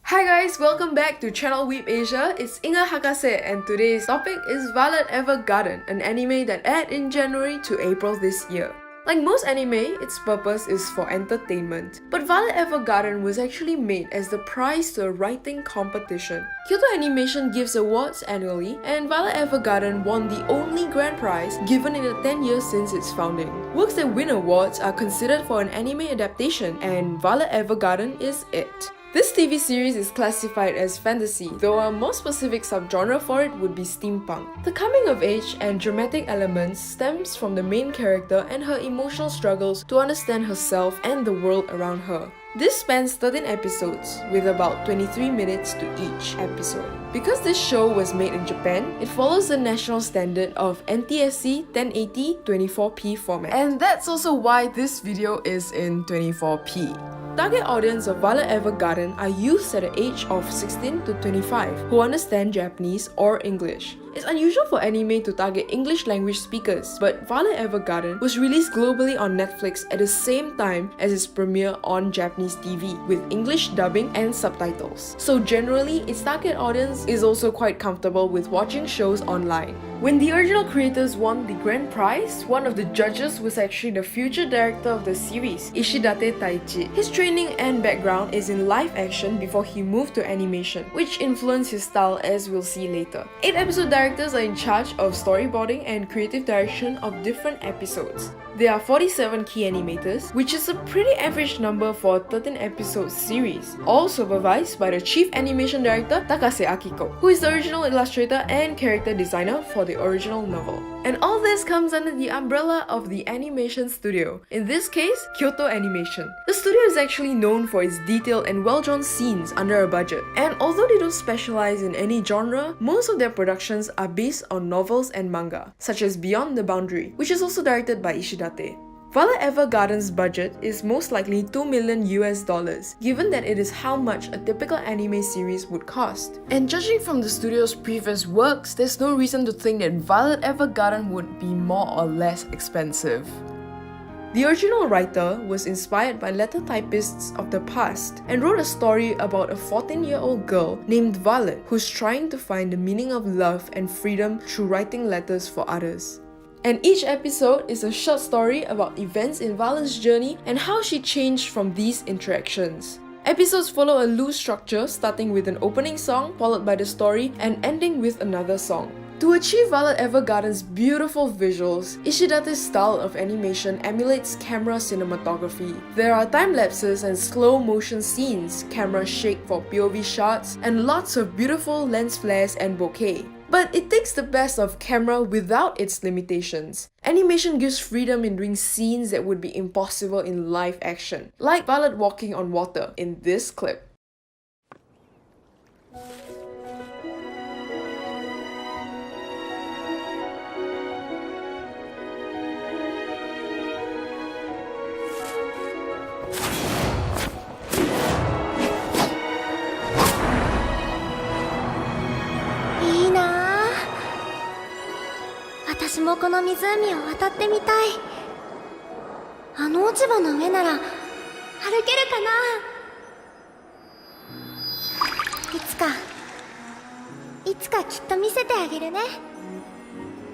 Hi guys, welcome back to Channel Weeb Asia. It's Inge Hakase and today's topic is Violet Evergarden, an anime that aired in January to April this year. Like most anime, its purpose is for entertainment. But Violet Evergarden was actually made as the prize to a writing competition. Kyoto Animation gives awards annually, and Violet Evergarden won the only grand prize given in the 10 years since its founding. Works that win awards are considered for an anime adaptation, and Violet Evergarden is it. This TV series is classified as fantasy, though a more specific subgenre for it would be steampunk. The coming of age and dramatic elements stems from the main character and her emotional struggles to understand herself and the world around her. This spans 13 episodes, with about 23 minutes to each episode. Because this show was made in Japan, it follows the national standard of NTSC 1080 24p format. And that's also why this video is in 24p. Target audience of Violet Evergarden are youths at the age of 16 to 25 who understand Japanese or English. It's unusual for anime to target English language speakers, but Violet Evergarden was released globally on Netflix at the same time as its premiere on Japanese TV, with English dubbing and subtitles. So generally, its target audience is also quite comfortable with watching shows online. When the original creators won the grand prize, one of the judges was actually the future director of the series, Ishidate Taichi. His training and background is in live action before he moved to animation, which influenced his style as we'll see later. 8 episode directors are in charge of storyboarding and creative direction of different episodes. There are 47 key animators, which is a pretty average number for a 13 episode series, all supervised by the chief animation director Takase Akiko, who is the original illustrator and character designer for the original novel. And all this comes under the umbrella of the animation studio, in this case, Kyoto Animation. The studio is actually known for its detailed and well-drawn scenes under a budget, and although they don't specialize in any genre, most of their productions are based on novels and manga, such as Beyond the Boundary, which is also directed by Ishidate. Violet Evergarden's budget is most likely $2 million US, given that it is how much a typical anime series would cost. And judging from the studio's previous works, there's no reason to think that Violet Evergarden would be more or less expensive. The original writer was inspired by letter typists of the past and wrote a story about a 14-year-old girl named Violet who's trying to find the meaning of love and freedom through writing letters for others. And each episode is a short story about events in Violet's journey and how she changed from these interactions. Episodes follow a loose structure, starting with an opening song, followed by the story, and ending with another song. To achieve Violet Evergarden's beautiful visuals, Ishidate's style of animation emulates camera cinematography. There are time lapses and slow motion scenes, camera shake for POV shots, and lots of beautiful lens flares and bokeh. But it takes the best of camera without its limitations. Animation gives freedom in doing scenes that would be impossible in live action, like Violet walking on water in this clip.いいなあ。私もこの湖を渡ってみたい。あの落ち葉の上なら歩けるかな。いつかきっと見せてあげるね。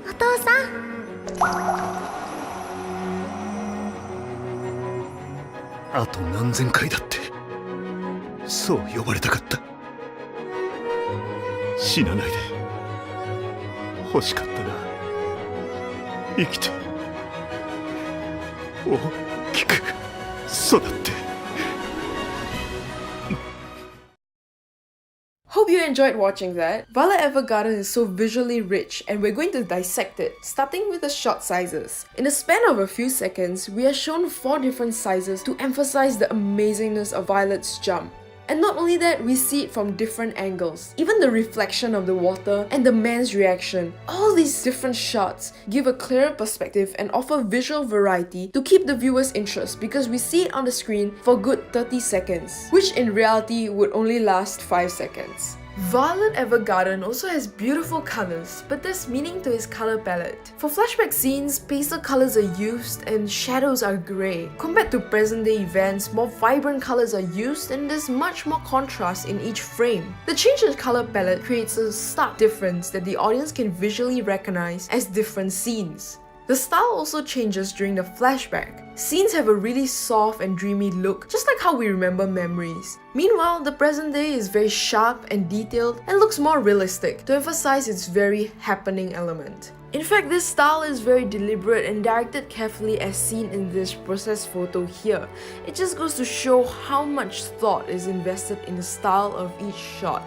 お父さん。あと何千回だってそう呼ばれたかった。死なないで欲しかったな。生きて大きく育って。Hope you enjoyed watching that. Violet Evergarden is so visually rich, and we're going to dissect it, starting with the shot sizes. In the span of a few seconds, we are shown 4 different sizes to emphasize the amazingness of Violet's jump. And not only that, we see it from different angles. Even the reflection of the water and the man's reaction. All these different shots give a clearer perspective and offer visual variety to keep the viewer's interest, because we see it on the screen for a good 30 seconds, which in reality would only last 5 seconds. Violet Evergarden also has beautiful colors, but there's meaning to its color palette. For flashback scenes, pastel colors are used and shadows are grey. Compared to present day events, more vibrant colors are used and there's much more contrast in each frame. The change in color palette creates a stark difference that the audience can visually recognize as different scenes. The style also changes during the flashback. Scenes have a really soft and dreamy look, just like how we remember memories. Meanwhile, the present day is very sharp and detailed and looks more realistic to emphasize its very happening element. In fact, this style is very deliberate and directed carefully as seen in this process photo here. It just goes to show how much thought is invested in the style of each shot.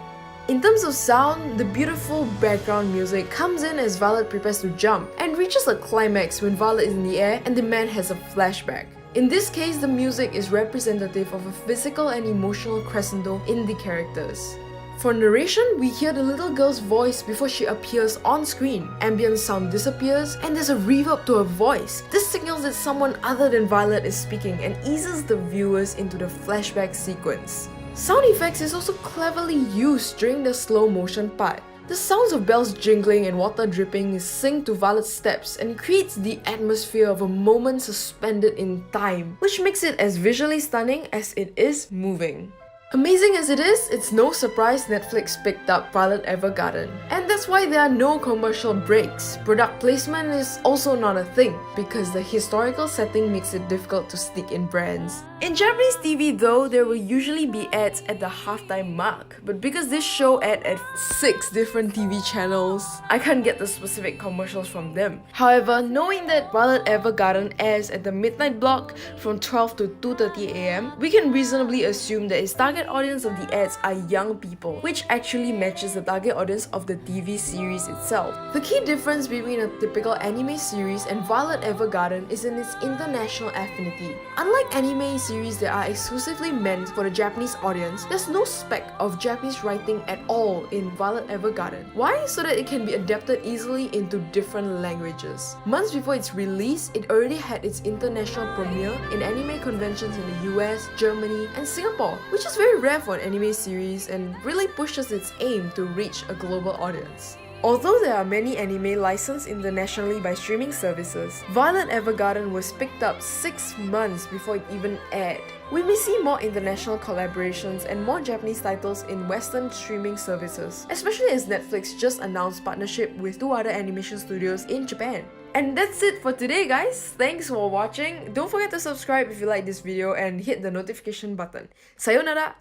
In terms of sound, the beautiful background music comes in as Violet prepares to jump and reaches a climax when Violet is in the air and the man has a flashback. In this case, the music is representative of a physical and emotional crescendo in the characters. For narration, we hear the little girl's voice before she appears on screen. Ambient sound disappears and there's a reverb to her voice. This signals that someone other than Violet is speaking and eases the viewers into the flashback sequence. Sound effects is also cleverly used during the slow motion part. The sounds of bells jingling and water dripping is synced to Violet's steps and creates the atmosphere of a moment suspended in time, which makes it as visually stunning as it is moving. Amazing as it is, it's no surprise Netflix picked up Violet Evergarden. And that's why there are no commercial breaks. Product placement is also not a thing, because the historical setting makes it difficult to sneak in brands. In Japanese TV though, there will usually be ads at the halftime mark, but because this show aired at 6 different TV channels, I can't get the specific commercials from them. However, knowing that Violet Evergarden airs at the midnight block from 12 to 2:30 AM, we can reasonably assume that its target audience of the ads are young people, which actually matches the target audience of the TV series itself. The key difference between a typical anime series and Violet Evergarden is in its international affinity. Unlike anime series that are exclusively meant for the Japanese audience, there's no speck of Japanese writing at all in Violet Evergarden. Why? So that it can be adapted easily into different languages. Months before its release, it already had its international premiere in anime conventions in the US, Germany, and Singapore, which is very rare for an anime series and really pushes its aim to reach a global audience. Although there are many anime licensed internationally by streaming services, Violet Evergarden was picked up 6 months before it even aired. We may see more international collaborations and more Japanese titles in Western streaming services, especially as Netflix just announced partnership with 2 other animation studios in Japan. And that's it for today, guys. Thanks for watching. Don't forget to subscribe if you like this video and hit the notification button. Sayonara!